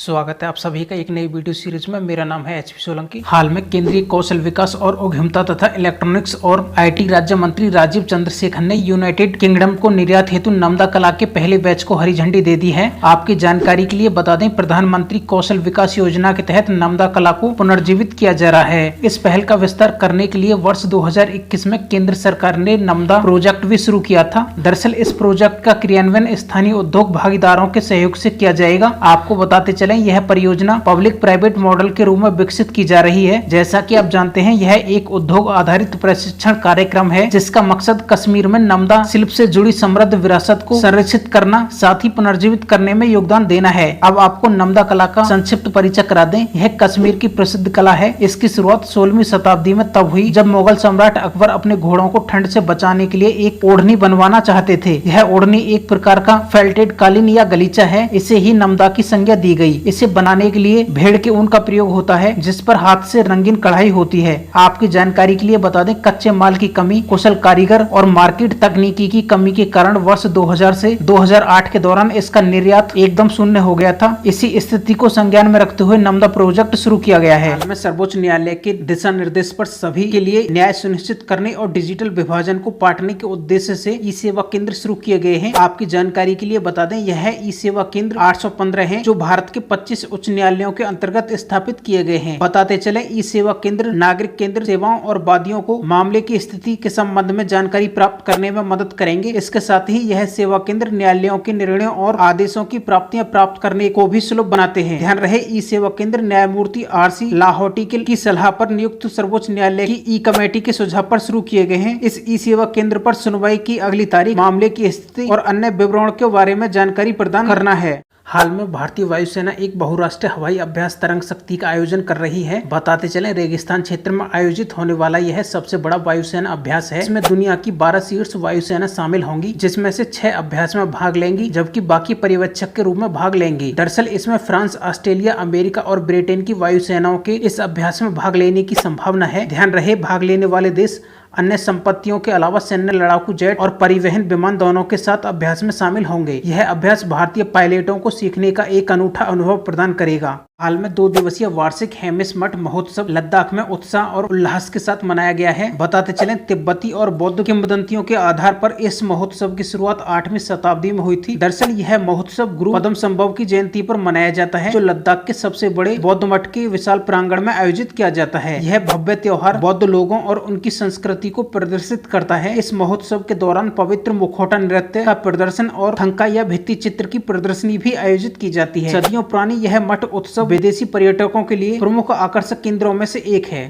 स्वागत है आप सभी का एक नई वीडियो सीरीज में। मेरा नाम है एचपी सोलंकी। हाल में केंद्रीय कौशल विकास और उद्यमिता तथा इलेक्ट्रॉनिक्स और आईटी राज्य मंत्री राजीव चंद्रशेखर ने यूनाइटेड किंगडम को निर्यात हेतु नमदा कला के पहले बैच को हरी झंडी दे दी है। आपकी जानकारी के लिए बता दें, प्रधानमंत्री कौशल विकास योजना के तहत नमदा कला को पुनर्जीवित किया जा रहा है। इस पहल का विस्तार करने के लिए वर्ष 2021 में केंद्र सरकार ने नमदा प्रोजेक्ट भी शुरू किया था। दरअसल इस प्रोजेक्ट का क्रियान्वयन स्थानीय उद्योग भागीदारों के सहयोग से किया जाएगा। आपको बताते चलें, यह परियोजना पब्लिक प्राइवेट मॉडल के रूप में विकसित की जा रही है। जैसा कि आप जानते हैं, यह एक उद्योग आधारित प्रशिक्षण कार्यक्रम है जिसका मकसद कश्मीर में नमदा शिल्प से जुड़ी समृद्ध विरासत को संरक्षित करना, साथ ही पुनर्जीवित करने में योगदान देना है। अब आपको नमदा कला का संक्षिप्त परिचय करा दें। यह कश्मीर की प्रसिद्ध कला है। इसकी शुरुआत 16वीं शताब्दी में तब हुई जब मुगल सम्राट अकबर अपने घोड़ों को ठंड से बचाने के लिए एक ओढ़नी बनवाना चाहते थे। यह ओढ़नी एक प्रकार का फेल्टेड कालीन या गलीचा है। इसे ही नमदा की संज्ञा दी गई। इसे बनाने के लिए भेड़ के ऊन का प्रयोग होता है, जिस पर हाथ से रंगीन कढ़ाई होती है। आपकी जानकारी के लिए बता दें, कच्चे माल की कमी, कुशल कारीगर और मार्केट तकनीकी की कमी के कारण वर्ष 2000 से 2008 के दौरान इसका निर्यात एकदम शून्य हो गया था। इसी स्थिति को संज्ञान में रखते हुए नमदा प्रोजेक्ट शुरू किया गया है। हाल में सर्वोच्च न्यायालय के दिशा निर्देश पर सभी के लिए न्याय सुनिश्चित करने और डिजिटल विभाजन को पाटने के उद्देश्य से ई सेवा केंद्र शुरू किए गए हैं। आपकी जानकारी के लिए बता दें, यह ई सेवा केंद्र 815 है जो भारत के 25 उच्च न्यायालयों के अंतर्गत स्थापित किए गए हैं। बताते चले, ई सेवा केंद्र नागरिक केंद्र सेवाओं और वादियों को मामले की स्थिति के संबंध में जानकारी प्राप्त करने में मदद करेंगे। इसके साथ ही यह सेवा केंद्र न्यायालयों के निर्णयों और आदेशों की प्राप्तियां प्राप्त करने को भी सुलभ बनाते हैं। ध्यान रहे, ई सेवा केंद्र न्यायमूर्ति आरसी लाहौटी की सलाह पर नियुक्त सर्वोच्च न्यायालय की ई कमेटी के सुझाव पर शुरू किए गए हैं। इस ई सेवा केंद्र पर सुनवाई की अगली तारीख, मामले की स्थिति और अन्य विवरणों के बारे में जानकारी प्रदान करना है। हाल में भारतीय वायुसेना एक बहुराष्ट्रीय हवाई अभ्यास तरंग शक्ति का आयोजन कर रही है। बताते चलें, रेगिस्तान क्षेत्र में आयोजित होने वाला यह सबसे बड़ा वायुसेना अभ्यास है। इसमें दुनिया की 12 शीर्ष वायुसेना शामिल होंगी, जिसमें से 6 अभ्यास में भाग लेंगी, जबकि बाकी पर्यवेक्षक के रूप में भाग लेंगी। दरअसल इसमें फ्रांस, ऑस्ट्रेलिया, अमेरिका और ब्रिटेन की वायुसेनाओं के इस अभ्यास में भाग लेने की संभावना है। ध्यान रहे, भाग लेने वाले देश अन्य संपत्तियों के अलावा सैन्य लड़ाकू जेट और परिवहन विमान दोनों के साथ अभ्यास में शामिल होंगे। यह अभ्यास भारतीय पायलटों को सीखने का एक अनूठा अनुभव प्रदान करेगा। हाल में 2 दिवसीय वार्षिक हेमिस मठ महोत्सव लद्दाख में उत्साह और उल्लास के साथ मनाया गया है। बताते चलें, तिब्बती और बौद्ध किंवदंतियों के आधार पर इस महोत्सव की शुरुआत 8वीं शताब्दी में हुई थी। दरअसल यह महोत्सव गुरु पद्मसंभव की जयंती पर मनाया जाता है, जो लद्दाख के सबसे बड़े बौद्ध मठ के विशाल प्रांगण में आयोजित किया जाता है। यह भव्य त्योहार बौद्ध लोगों और उनकी संस्कृति को प्रदर्शित करता है। इस महोत्सव के दौरान पवित्र मुखौटा नृत्य का प्रदर्शन और थंका या भित्ति चित्र की प्रदर्शनी भी आयोजित की जाती है। सदियों पुरानी यह मठ उत्सव विदेशी पर्यटकों के लिए प्रमुख आकर्षक केंद्रों में से एक है।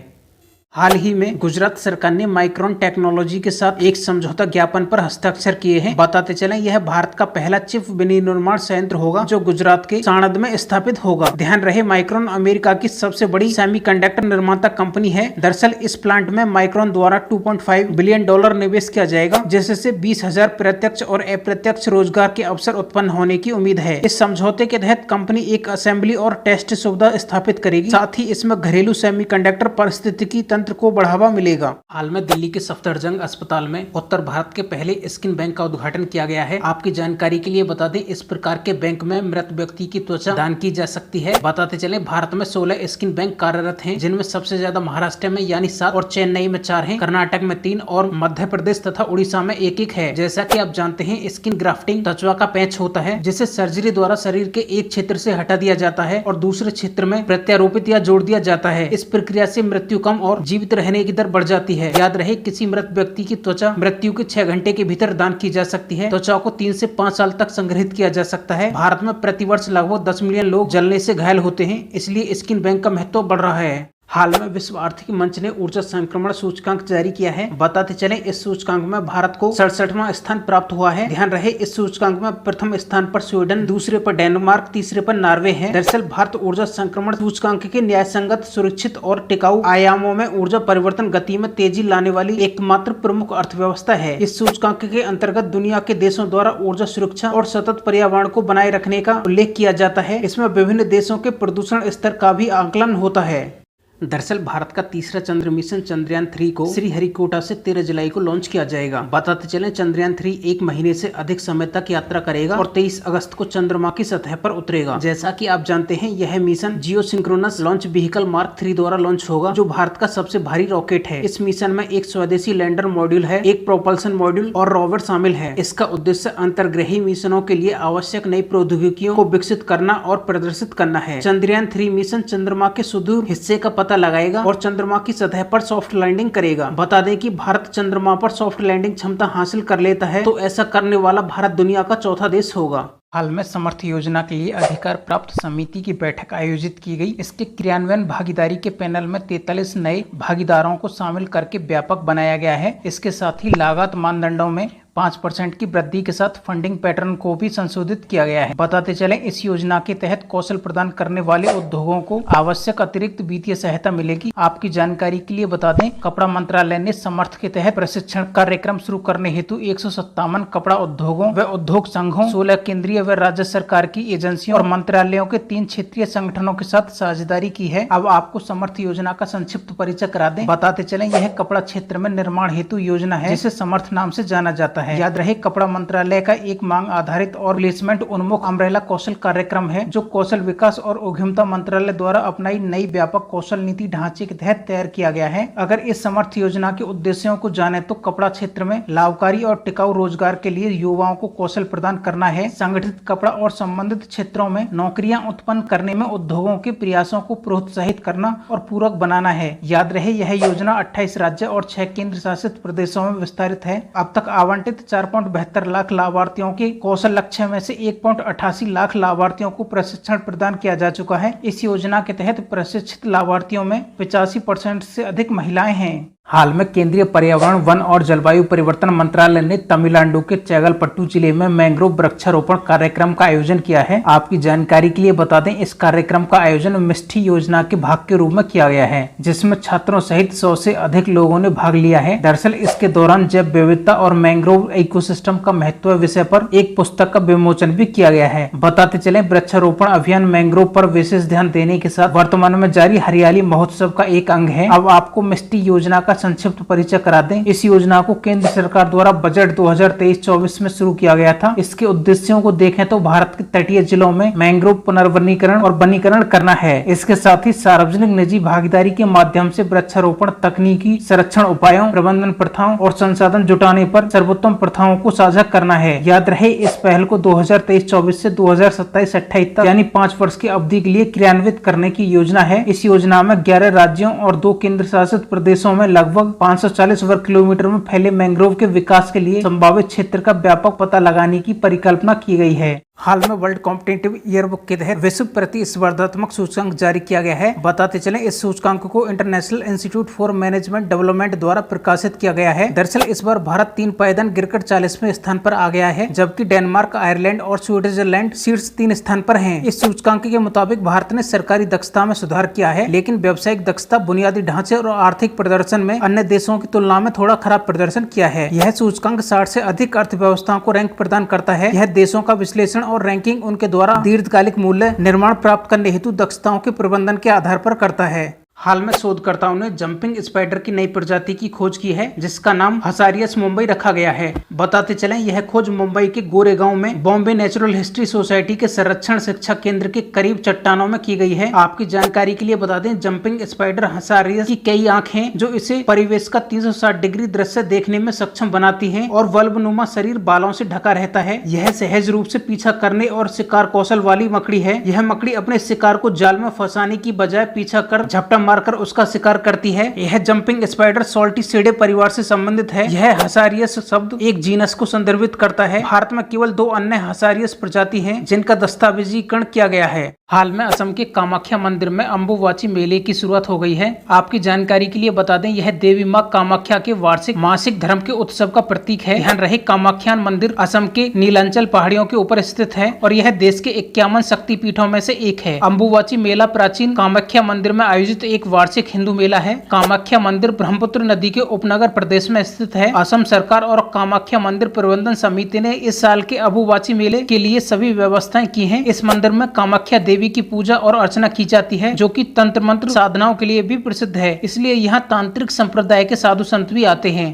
हाल ही में गुजरात सरकार ने माइक्रोन टेक्नोलॉजी के साथ एक समझौता ज्ञापन पर हस्ताक्षर किए हैं। बताते चलें, यह भारत का पहला चिप विनिर्माण संयंत्र होगा जो गुजरात के साणंद में स्थापित होगा। ध्यान रहे, माइक्रोन अमेरिका की सबसे बड़ी सेमीकंडक्टर निर्माता कंपनी है। दरअसल इस प्लांट में माइक्रोन द्वारा $2.5 बिलियन निवेश किया जाएगा, जिससे 20,000 प्रत्यक्ष और अप्रत्यक्ष रोजगार के अवसर उत्पन्न होने की उम्मीद है। इस समझौते के तहत कंपनी एक असेंबली और टेस्ट सुविधा स्थापित करेगी। साथ ही इसमें घरेलू सेमीकंडक्टर पारिस्थितिकी को बढ़ावा मिलेगा। हाल में दिल्ली के सफदरजंग अस्पताल में उत्तर भारत के पहले स्किन बैंक का उद्घाटन किया गया है। आपकी जानकारी के लिए बता दें, इस प्रकार के बैंक में मृत व्यक्ति की त्वचा दान की जा सकती है। बताते चले, भारत में 16 स्किन बैंक कार्यरत हैं, जिनमें सबसे ज्यादा महाराष्ट्र में यानी 7 और चेन्नई में 4 हैं, कर्नाटक में 3 और मध्य प्रदेश तथा उड़ीसा में 1 है। जैसा कि आप जानते हैं, स्किन ग्राफ्टिंग त्वचा का पैच होता है, जिसे सर्जरी द्वारा शरीर के एक क्षेत्र से हटा दिया जाता है और दूसरे क्षेत्र में प्रत्यारोपित या जोड़ दिया जाता है। इस प्रक्रिया से मृत्यु कम और जीवित रहने की दर बढ़ जाती है। याद रहे, किसी मृत व्यक्ति की त्वचा मृत्यु के 6 घंटे के भीतर दान की जा सकती है। त्वचा को 3 से 5 साल तक संग्रहित किया जा सकता है। भारत में प्रतिवर्ष लगभग 10 मिलियन लोग जलने से घायल होते हैं, इसलिए स्किन बैंक का महत्व बढ़ रहा है। हाल में विश्व आर्थिक मंच ने ऊर्जा संक्रमण सूचकांक जारी किया है। बताते चलें, इस सूचकांक में भारत को 67वां स्थान प्राप्त हुआ है। ध्यान रहे, इस सूचकांक में प्रथम स्थान पर स्वीडन, दूसरे पर डेनमार्क, तीसरे पर नॉर्वे है। दरअसल भारत ऊर्जा संक्रमण सूचकांक के न्यायसंगत, सुरक्षित और टिकाऊ आयामों में ऊर्जा परिवर्तन गति में तेजी लाने वाली एकमात्र प्रमुख अर्थव्यवस्था है। इस सूचकांक के अंतर्गत दुनिया के देशों द्वारा ऊर्जा सुरक्षा और सतत पर्यावरण को बनाए रखने का उल्लेख किया जाता है। इसमें विभिन्न देशों के प्रदूषण स्तर का भी आकलन होता है। दरअसल भारत का तीसरा चंद्र मिशन चंद्रयान 3 को श्रीहरिकोटा से 13 जुलाई को लॉन्च किया जाएगा। बताते चले चंद्रयान 3 एक महीने से अधिक समय तक यात्रा करेगा और 23 अगस्त को चंद्रमा की सतह पर उतरेगा। जैसा कि आप जानते हैं, यह मिशन जियो सिंक्रोनस लॉन्च व्हीकल मार्क 3 द्वारा लॉन्च होगा, जो भारत का सबसे भारी रॉकेट है। इस मिशन में एक स्वदेशी लैंडर मॉड्यूल है, एक प्रोपल्सन मॉड्यूल और रोवर शामिल है। इसका उद्देश्य अंतर्ग्रही मिशनों के लिए आवश्यक नई प्रौद्योगिकियों को विकसित करना और प्रदर्शित करना है। चंद्रयान 3 मिशन चंद्रमा के सुदूर हिस्से का पता लगाएगा और चंद्रमा की सतह पर सॉफ्ट लैंडिंग करेगा। बता दें कि भारत चंद्रमा पर सॉफ्ट लैंडिंग क्षमता हासिल कर लेता है तो ऐसा करने वाला भारत दुनिया का चौथा देश होगा। हाल में समर्थ योजना के लिए अधिकार प्राप्त समिति की बैठक आयोजित की गई। इसके क्रियान्वयन भागीदारी के पैनल में 43 नए भागीदारों को शामिल करके व्यापक बनाया गया है। इसके साथ ही लागत मानदंडों में 5% की वृद्धि के साथ फंडिंग पैटर्न को भी संशोधित किया गया है। बताते चले इस योजना के तहत कौशल प्रदान करने वाले उद्योगों को आवश्यक अतिरिक्त वित्तीय सहायता मिलेगी। आपकी जानकारी के लिए बता दें, कपड़ा मंत्रालय ने समर्थ के तहत प्रशिक्षण कार्यक्रम शुरू करने हेतु 157 कपड़ा उद्योगों व उद्योग संघों, 16 केंद्रीय व राज्य सरकार की एजेंसियों और मंत्रालयों के 3 क्षेत्रीय संगठनों के साथ साझेदारी की है। अब आपको समर्थ योजना का संक्षिप्त परिचय करा दें। बताते चले यह कपड़ा क्षेत्र में निर्माण हेतु योजना है, जिसे समर्थ नाम से जाना जाता है। याद रहे, कपड़ा मंत्रालय का एक मांग आधारित और प्लेसमेंट उन्मुख अम्ब्रेला कौशल कार्यक्रम है, जो कौशल विकास और उद्यमिता मंत्रालय द्वारा अपनाई नई व्यापक कौशल नीति ढांचे के तहत तैयार किया गया है। अगर इस समर्थ योजना के उद्देश्यों को जाने तो कपड़ा क्षेत्र में लाभकारी और टिकाऊ रोजगार के लिए युवाओं को कौशल प्रदान करना है, संगठित कपड़ा और संबंधित क्षेत्रों में नौकरियां उत्पन्न करने में उद्योगों के प्रयासों को प्रोत्साहित करना और पूरक बनाना है। याद रहे, यह योजना 28 राज्य और 6 केंद्र शासित प्रदेशों में विस्तारित है। अब तक आवंटित 4.72 लाख लाभार्थियों के कौशल लक्ष्य में से 1.88 लाख लाभार्थियों को प्रशिक्षण प्रदान किया जा चुका है। इस योजना के तहत प्रशिक्षित लाभार्थियों में 85% से अधिक महिलाएं हैं। हाल में केंद्रीय पर्यावरण, वन और जलवायु परिवर्तन मंत्रालय ने तमिलनाडु के चेंगलपट्टू जिले में मैंग्रोव वृक्षारोपण कार्यक्रम का आयोजन किया है। आपकी जानकारी के लिए बता दें, इस कार्यक्रम का आयोजन मिष्टी योजना के भाग के रूप में किया गया है, जिसमें छात्रों सहित 100 से अधिक लोगों ने भाग लिया है। दरअसल इसके दौरान जैव विविधता और मैंग्रोव इकोसिस्टम का महत्व विषय पर एक पुस्तक का विमोचन भी किया गया है। बताते चले वृक्षारोपण अभियान मैंग्रोव पर विशेष ध्यान देने के साथ वर्तमान में जारी हरियाली महोत्सव का एक अंग है। अब आपको मिष्टी योजना का संक्षिप्त परिचय करा दें। इस योजना को केंद्र सरकार द्वारा बजट 2023-24 में शुरू किया गया था। इसके उद्देश्यों को देखें तो भारत के तटीय जिलों में मैंग्रोव पुनर्वनीकरण और वनीकरण करना है। इसके साथ ही सार्वजनिक निजी भागीदारी के माध्यम से वृक्षारोपण तकनीकी, संरक्षण उपायों, प्रबंधन प्रथाओं और संसाधन जुटाने पर सर्वोत्तम प्रथाओं को साझा करना है। याद रहे, इस पहल को 2023-24 से 2027-28 तक यानी 5 वर्ष की अवधि के लिए क्रियान्वित करने की योजना है। इस योजना में 11 राज्यों और 2 केंद्र शासित प्रदेशों में लगभग 540 वर्ग किलोमीटर में फैले मैंग्रोव के विकास के लिए संभावित क्षेत्र का व्यापक पता लगाने की परिकल्पना की गई है। हाल में वर्ल्ड कॉम्पिटिटिव ईयरबुक के तहत विश्व प्रतिस्पर्धात्मक सूचकांक जारी किया गया है। बताते चले इस सूचकांक को international institute for management development द्वारा प्रकाशित किया गया है। दरअसल इस बार भारत 3 पायदान गिरकर 40वें स्थान पर आ गया है, जबकि डेनमार्क, आयरलैंड और स्विट्जरलैंड शीर्ष 3 स्थान पर हैं। इस सूचकांक के मुताबिक भारत ने सरकारी दक्षता में सुधार किया है, लेकिन व्यावसायिक दक्षता, बुनियादी ढांचे और आर्थिक प्रदर्शन में अन्य देशों की तुलना में थोड़ा खराब प्रदर्शन किया है। यह सूचकांक 60 से अधिक अर्थव्यवस्थाओं को रैंक प्रदान करता है। यह देशों का विश्लेषण और रैंकिंग उनके द्वारा दीर्घकालिक मूल्य निर्माण प्राप्त करने हेतु दक्षताओं के प्रबंधन के आधार पर करता है। हाल में शोधकर्ताओं ने जंपिंग स्पाइडर की नई प्रजाति की खोज की है, जिसका नाम हसारियस मुंबई रखा गया है। बताते चलें, यह खोज मुंबई के गोरेगांव में बॉम्बे नेचुरल हिस्ट्री सोसाइटी के संरक्षण शिक्षा केंद्र के करीब चट्टानों में की गई है। आपकी जानकारी के लिए बता दें, जंपिंग स्पाइडर हसारियस की कई आंखें हैं, जो इसे परिवेश का 360 डिग्री दृश्य देखने में सक्षम बनाती है और वल्बनुमा शरीर बालों से ढका रहता है। यह सहज रूप से पीछा करने और शिकार कौशल वाली मकड़ी है। यह मकड़ी अपने शिकार को जाल में फंसाने की बजाय पीछा कर झपटा मारकर उसका शिकार करती है। यह जंपिंग स्पाइडर सोल्टिसिडे परिवार से संबंधित है। यह हसारियस शब्द एक जीनस को संदर्भित करता है। भारत में केवल 2 अन्य हसारियस प्रजाति हैं, जिनका दस्तावेजीकरण किया गया है। हाल में असम के कामाख्या मंदिर में अम्बुवाची मेले की शुरुआत हो गई है। आपकी जानकारी के लिए बता दें, यह देवी माँ कामाख्या के वार्षिक मासिक धर्म के उत्सव का प्रतीक है। ध्यान रहे, कामाख्या मंदिर असम के नीलांचल पहाड़ियों के ऊपर स्थित है और यह देश के 51 शक्तिपीठों में से एक है। अम्बुवाची मेला प्राचीन कामाख्या मंदिर में आयोजित एक वार्षिक हिंदू मेला है। कामाख्या मंदिर ब्रह्मपुत्र नदी के उपनगर प्रदेश में स्थित है। असम सरकार और कामाख्या मंदिर प्रबंधन समिति ने इस साल के अम्बुवाची मेले के लिए सभी व्यवस्थाएं की हैं। इस मंदिर में कामाख्या देवी देवी की पूजा और अर्चना की जाती है, जो कि तंत्र मंत्र साधनाओं के लिए भी प्रसिद्ध है। इसलिए यहाँ तांत्रिक संप्रदाय के साधु संत भी आते हैं।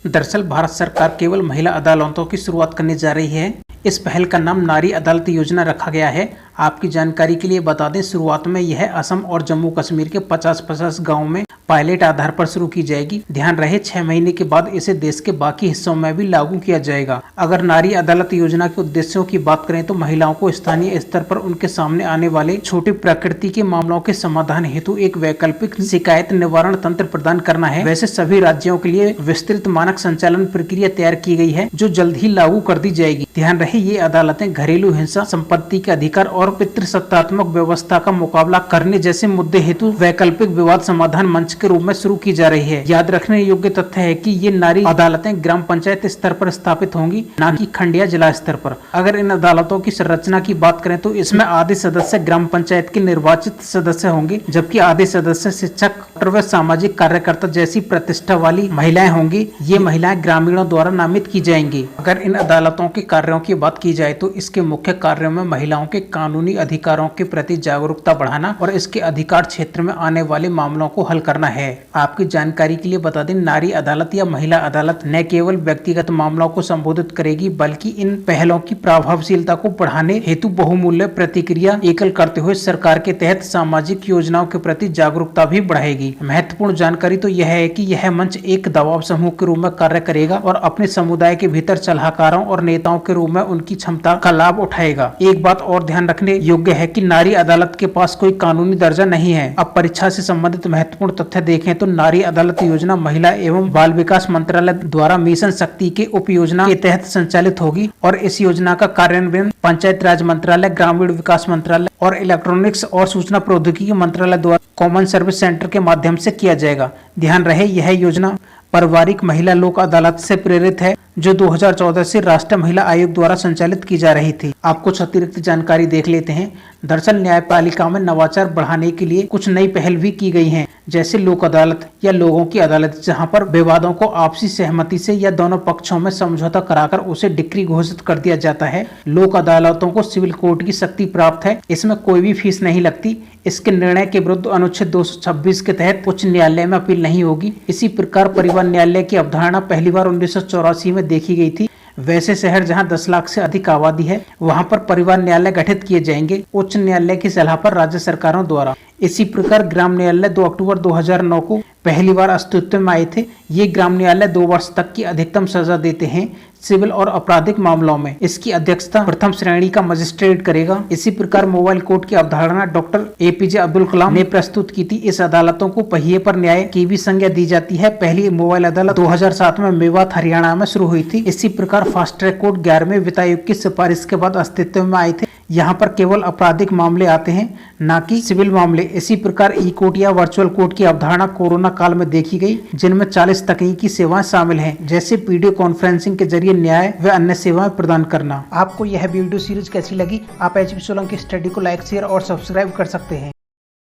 दरअसल भारत सरकार केवल महिला अदालतों की शुरुआत करने जा रही है। इस पहल का नाम नारी अदालत योजना रखा गया है। आपकी जानकारी के लिए बता दें, शुरुआत में यह असम और जम्मू कश्मीर के 50-50 गाँव में पायलट आधार पर शुरू की जाएगी। ध्यान रहे 6 महीने के बाद इसे देश के बाकी हिस्सों में भी लागू किया जाएगा। अगर नारी अदालत योजना के उद्देश्यों की बात करें तो महिलाओं को स्थानीय स्तर पर उनके सामने आने वाले छोटे प्रकृति के मामलों के समाधान हेतु एक वैकल्पिक शिकायत निवारण तंत्र प्रदान करना है। वैसे सभी राज्यों के लिए विस्तृत मानक संचालन प्रक्रिया तैयार की गई है, जो जल्द ही लागू कर दी जाएगी। ध्यान रहे ये अदालतें घरेलू हिंसा, संपत्ति के अधिकार और पितृसत्तात्मक व्यवस्था का मुकाबला करने जैसे मुद्दे हेतु वैकल्पिक विवाद समाधान मंच के रूप में शुरू की जा रही है। याद रखने योग्य तथ्य है कि ये नारी अदालतें ग्राम पंचायत स्तर पर स्थापित होंगी, न कि खंड या जिला स्तर पर। अगर इन अदालतों की संरचना की बात करें तो इसमें आधे सदस्य ग्राम पंचायत के निर्वाचित सदस्य होंगे, जबकि आधे सदस्य शिक्षक व सामाजिक कार्यकर्ता जैसी प्रतिष्ठा वाली महिलाएं होंगी। ये महिलाएं ग्रामीणों द्वारा नामित की जाएंगी। अगर इन अदालतों के कार्यों की बात की जाए तो इसके मुख्य कार्यों में महिलाओं के कानूनी अधिकारों के प्रति जागरूकता बढ़ाना और इसके अधिकार क्षेत्र में आने वाले मामलों को हल करना है। आपकी जानकारी के लिए बता दें, नारी अदालत या महिला अदालत न केवल व्यक्तिगत मामलों को संबोधित करेगी, बल्कि इन पहलों की प्रभावशीलता को बढ़ाने हेतु बहुमूल्य प्रतिक्रिया एकल करते हुए सरकार के तहत सामाजिक योजनाओं के प्रति जागरूकता भी बढ़ाएगी। महत्वपूर्ण जानकारी तो यह है कि यह मंच एक दबाव समूह के रूप में कार्य करेगा और अपने समुदाय के भीतर सलाहकारों और नेताओं के रूप में उनकी क्षमता का लाभ उठाएगा। एक बात और ध्यान रखने योग्य है कि नारी अदालत के पास कोई कानूनी दर्जा नहीं है। अब परीक्षा से संबंधित महत्वपूर्ण तथ्य देखें तो नारी अदालत योजना महिला एवं बाल विकास मंत्रालय द्वारा मिशन शक्ति के उप योजना के तहत संचालित होगी और इस योजना का कार्यान्वयन पंचायत राज मंत्रालय, ग्रामीण विकास मंत्रालय और इलेक्ट्रॉनिक्स और सूचना प्रौद्योगिकी मंत्रालय द्वारा कॉमन सर्विस सेंटर के माध्यम से किया जाएगा। ध्यान रहे यह योजना पारिवारिक महिला लोक अदालत से प्रेरित है, जो 2014 से राष्ट्रीय महिला आयोग द्वारा संचालित की जा रही थी। आप कुछ अतिरिक्त जानकारी देख लेते हैं। दरअसल न्यायपालिका में नवाचार बढ़ाने के लिए कुछ नई पहल भी की गई हैं, जैसे लोक अदालत या लोगों की अदालत, जहां पर विवादों को आपसी सहमति से या दोनों पक्षों में समझौता कराकर उसे डिक्री घोषित कर दिया जाता है। लोक अदालतों को सिविल कोर्ट की शक्ति प्राप्त है। इसमें कोई भी फीस नहीं लगती। इसके निर्णय के विरुद्ध अनुच्छेद 226 के तहत उच्च न्यायालय में अपील नहीं होगी। इसी प्रकार परिवहन न्यायालय की अवधारणा पहली बार 1984 में देखी गई थी। वैसे शहर जहां 10 लाख से अधिक आबादी है, वहां पर परिवहन न्यायालय गठित किए जाएंगे उच्च न्यायालय की सलाह पर राज्य सरकारों द्वारा। इसी प्रकार ग्राम न्यायालय 2 अक्टूबर 2009 को पहली बार अस्तित्व में आए थे। ये ग्राम न्यायालय 2 वर्ष तक की अधिकतम सजा देते हैं सिविल और आपराधिक मामलों में। इसकी अध्यक्षता प्रथम श्रेणी का मजिस्ट्रेट करेगा। इसी प्रकार मोबाइल कोर्ट की अवधारणा डॉक्टर APJ अब्दुल कलाम ने प्रस्तुत की थी। इस अदालतों को पहिए पर न्याय की भी संज्ञा दी जाती है। पहली मोबाइल अदालत 2007 में मेवात हरियाणा में शुरू हुई थी। इसी प्रकार फास्ट ट्रैक कोर्ट 11वें वित्त आयोग की सिफारिश के बाद अस्तित्व में आए थे। यहाँ पर केवल आपराधिक मामले आते हैं, न कि सिविल मामले। इसी प्रकार ई कोर्ट या वर्चुअल कोर्ट की अवधारणा कोरोना काल में देखी गई, जिनमें 40 तकनीकी सेवाएं शामिल हैं, जैसे वीडियो कॉन्फ्रेंसिंग के जरिए न्याय व अन्य सेवाएं प्रदान करना। आपको यह वीडियो सीरीज कैसी लगी? आप HP सोलंकी स्टडी को लाइक, शेयर और सब्सक्राइब कर सकते हैं।